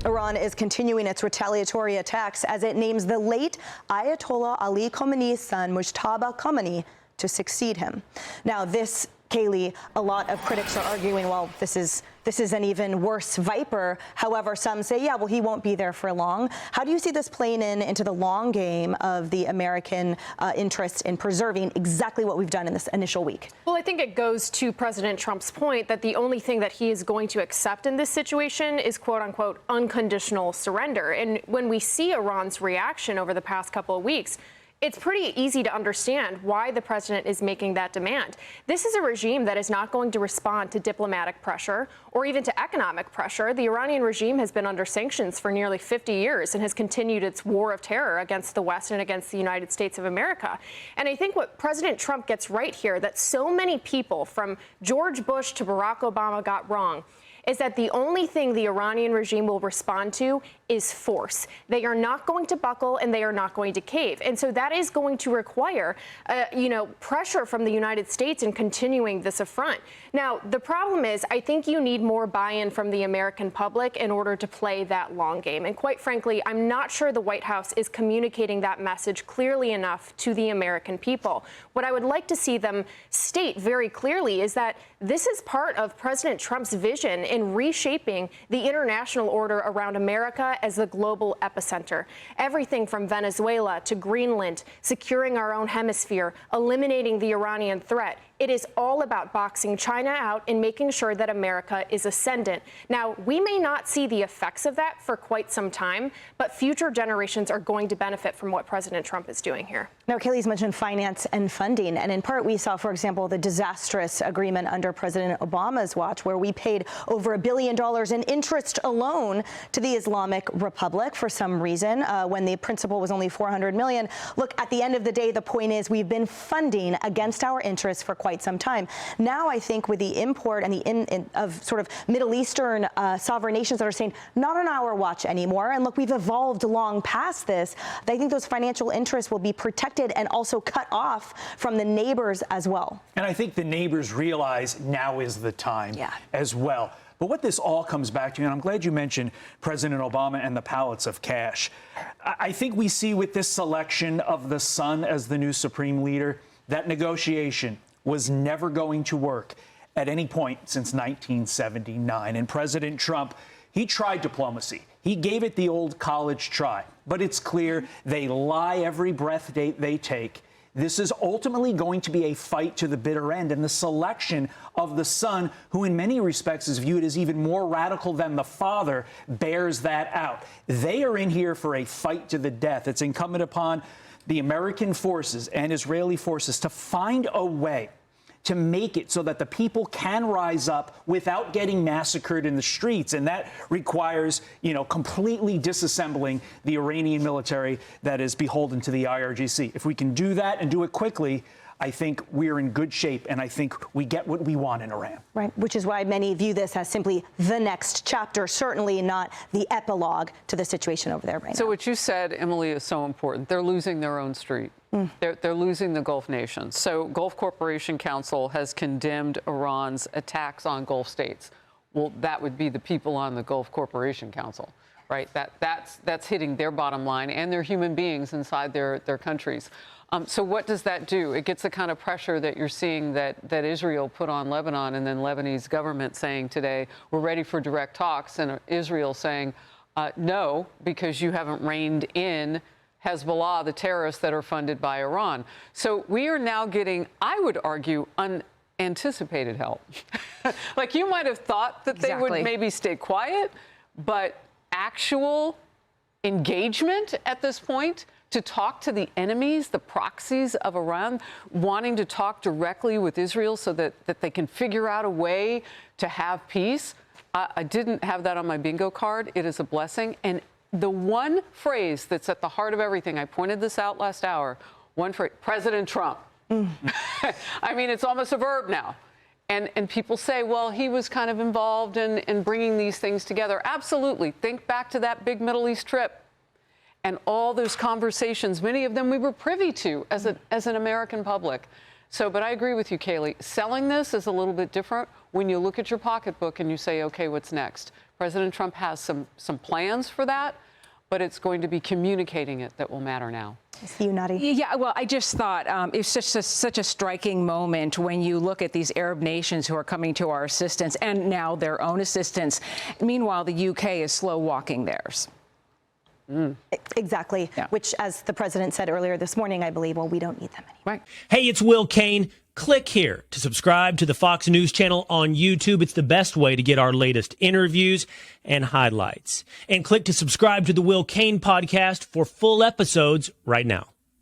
Iran is continuing its retaliatory attacks as it names the late Ayatollah Ali Khamenei's son, Mujtaba Khamenei, to succeed him. Now, this, Kaylee, a lot of critics are arguing, well, this is an even worse viper. However, some say, yeah, well, he won't be there for long. How do you see this playing into the long game of the American interest in preserving exactly what we've done in this initial week? Well, I think it goes to President Trump's point that the only thing that he is going to accept in this situation is, quote unquote, unconditional surrender. And when we see Iran's reaction over the past couple of weeks, it's pretty easy to understand why the president is making that demand. This is a regime that is not going to respond to diplomatic pressure or even to economic pressure. The Iranian regime has been under sanctions for nearly 50 years and has continued its war of terror against the West and against the United States of America. And I think what President Trump gets right here, that so many people from George Bush to Barack Obama got wrong, is that the only thing the Iranian regime will respond to is force. They are not going to buckle and they are not going to cave. And so that is going to require, pressure from the United States in continuing this affront. Now, the problem is, I think you need more buy-in from the American public in order to play that long game. And quite frankly, I'm not sure the White House is communicating that message clearly enough to the American people. What I would like to see them state very clearly is that this is part of President Trump's vision in reshaping the international order around America as the global epicenter. Everything from Venezuela to Greenland, securing our own hemisphere, eliminating the Iranian threat. It is all about boxing China out and making sure that America is ascendant. Now, we may not see the effects of that for quite some time, but future generations are going to benefit from what President Trump is doing here. Now, Kaylee's mentioned finance and funding, and in part we saw, for example, the disastrous agreement under President Obama's watch, where we paid over $1 billion in interest alone to the Islamic Republic for some reason, when the principal was only $400 million. Look, at the end of the day, the point is we've been funding against our interests for quite some time. Now, I think with the import and the of sort of Middle Eastern sovereign nations that are saying, not on our watch anymore, and look, we've evolved long past this, I think those financial interests will be protected and also cut off from the neighbors as well. And I think the neighbors realize now is the time as well. But what this all comes back to, and I'm glad you mentioned President Obama and the pallets of cash. I think we see with this selection of the son as the new supreme leader, that negotiation was never going to work at any point since 1979. And President Trump, he tried diplomacy. He gave it the old college try. But it's clear they lie every breath they take. This is ultimately going to be a fight to the bitter end. And the selection of the son, who in many respects is viewed as even more radical than the father, bears that out. They are in here for a fight to the death. It's incumbent upon the American forces and Israeli forces to find a way to make it so that the people can rise up without getting massacred in the streets. And that requires, completely disassembling the Iranian military that is beholden to the IRGC. If we can do that and do it quickly, I think we're in good shape, and I think we get what we want in Iran. Right, which is why many view this as simply the next chapter, certainly not the epilogue to the situation over there right now. So what you said, Emily, is so important. They're losing their own street. They're losing the Gulf nations. So Gulf Cooperation Council has condemned Iran's attacks on Gulf states. Well, that would be the people on the Gulf Cooperation Council, right? That's hitting their bottom line and their human beings inside their countries. So what does that do? It gets the kind of pressure that you're seeing that Israel put on Lebanon, and then Lebanese government saying today, we're ready for direct talks, and Israel saying, no, because you haven't reined in Hezbollah, the terrorists that are funded by Iran. So we are now getting, I would argue, unanticipated help. Like, you might have thought that they would maybe stay quiet, but actual engagement at this point to talk to the enemies, the proxies of Iran, wanting to talk directly with Israel so that they can figure out a way to have peace. I didn't have that on my bingo card. It is a blessing. And the one phrase that's at the heart of everything, I pointed this out last hour, one phrase, President Trump. I mean, it's almost a verb now. And people say, well, he was kind of involved in bringing these things together. Absolutely. Think back to that big Middle East trip and all those conversations, many of them we were privy to as an American public. So, but I agree with you, Kaylee. Selling this is a little bit different when you look at your pocketbook and you say, okay, what's next? President Trump has some plans for that, but it's going to be communicating it that will matter now. You, Nadi? Yeah, well, I just thought it's just such a striking moment when you look at these Arab nations who are coming to our assistance and now their own assistance. Meanwhile, the UK is slow walking theirs. Exactly, Yeah. which, as the president said earlier this morning, I believe, well, we don't need them anymore. Right. Hey, it's Will Kane. Click here to subscribe to the Fox News channel on YouTube. It's the best way to get our latest interviews and highlights. And click to subscribe to the Will Kane podcast for full episodes right now.